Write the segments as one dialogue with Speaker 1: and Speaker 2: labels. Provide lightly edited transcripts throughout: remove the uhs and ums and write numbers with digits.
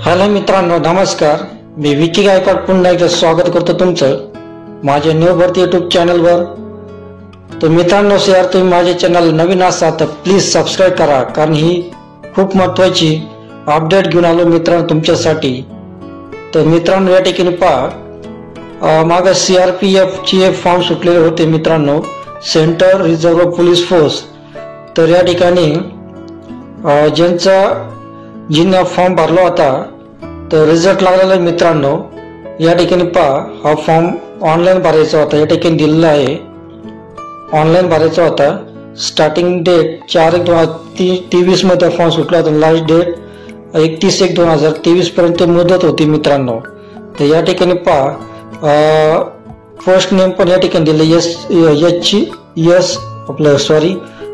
Speaker 1: Hello मित्रांनो, नमस्कार. मी विकी गायकवाड पुन्हा एकदा स्वागत करतो तुमचं माझ्या न्यू भरती यूट्यूब चॅनलवर. तर मित्रांनो, यार तुम्ही माझ्या चॅनल नवीन असाल तर प्लीज सबस्क्राईब करा, कारण ही खूप महत्त्वाची अपडेट घेऊन आलो मित्रांनो तुमच्यासाठी. तर मित्रांनो, या ठिकाणी पहा, मागे CRPF चे एक फॉर्म सुटलेले होते मित्रांनो, सेंट्रल रिझर्व्ह पोलीस फोर्स. तर या ठिकाणी ज्यांना फॉर्म भरला होता तर रिझल्ट लागलेला आहे मित्रांनो. या ठिकाणी पहा, हा फॉर्म ऑनलाईन भरायचा होता, या ठिकाणी दिलेला आहे ऑनलाईन भरायचा होता. स्टार्टिंग डेट 4/1/2023 मध्ये फॉर्म सुटला होता, लास्ट डेट 31/1/2023 पर्यंत मुदत होती मित्रांनो. तर या ठिकाणी पहा, फर्स्ट नेम पण या ठिकाणी दिले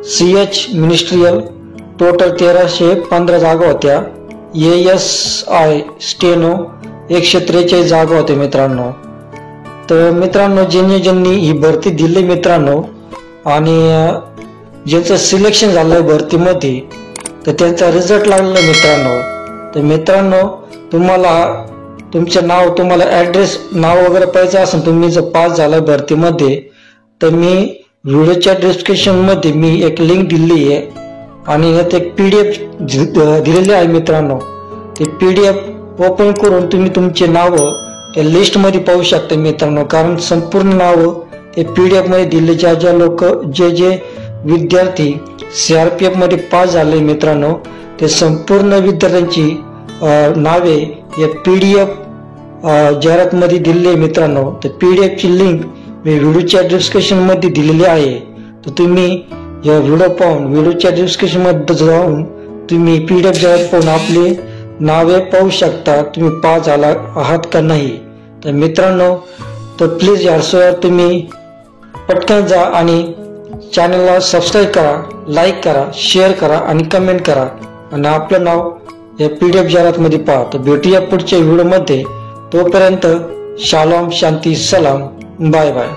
Speaker 1: CH मिनिस्ट्रियल. टोटल 1315 जागा होत्या. ASI स्टेनो 143 जागा होत्या मित्रांनो. तर मित्रांनो, ज्यांनी ही भरती दिली मित्रांनो आणि ज्यांचं सिलेक्शन झालं भरतीमध्ये तर त्यांचा रिझल्ट लागला मित्रांनो. तर मित्रांनो, तुम्हाला तुमचं नाव, तुम्हाला ॲड्रेस, नाव वगैरे पाहिजे असेल, तुम्ही जर पास झाला भरतीमध्ये तर मी व्हिडिओच्या डिस्क्रिप्शनमध्ये मी एक लिंक दिली आहे आणि यात एक PDF दिलेली आहे मित्रांनो. ते PDF ओपन करून तुम्ही तुमचे नाव त्या लिस्टमध्ये पाहू शकता मित्रांनो, कारण संपूर्ण नाव ते PDF मध्ये दिले. ज्या लोक जे विद्यार्थी CRPF मध्ये पास झाले मित्रांनो, ते संपूर्ण विद्यार्थ्यांची नावे या PDF जाहिरात मध्ये दिले मित्रांनो. तर PDF ची लिंक मी व्हिडिओच्या डिस्क्रिप्शन मध्ये दिलेली आहे. तर तुम्ही या व्हिडिओ पाहून व्हिडिओच्या डिस्क्रिप्शन मध्ये जाऊन तुम्ही PDF जाहिरात पाहून आपले नावे पाहू शकता, तुम्ही पास झाला आहात का नाही. तर मित्रांनो, तर प्लीज यार तुम्ही पटकन जा आणि चॅनलला सबस्क्राईब करा, लाईक करा, शेअर करा आणि कमेंट करा आणि आपलं नाव या PDF जाहिरात मध्ये पहा. तर भेटूया पुढच्या व्हिडिओमध्ये. तोपर्यंत शालोम, शांती, सलाम, बाय बाय.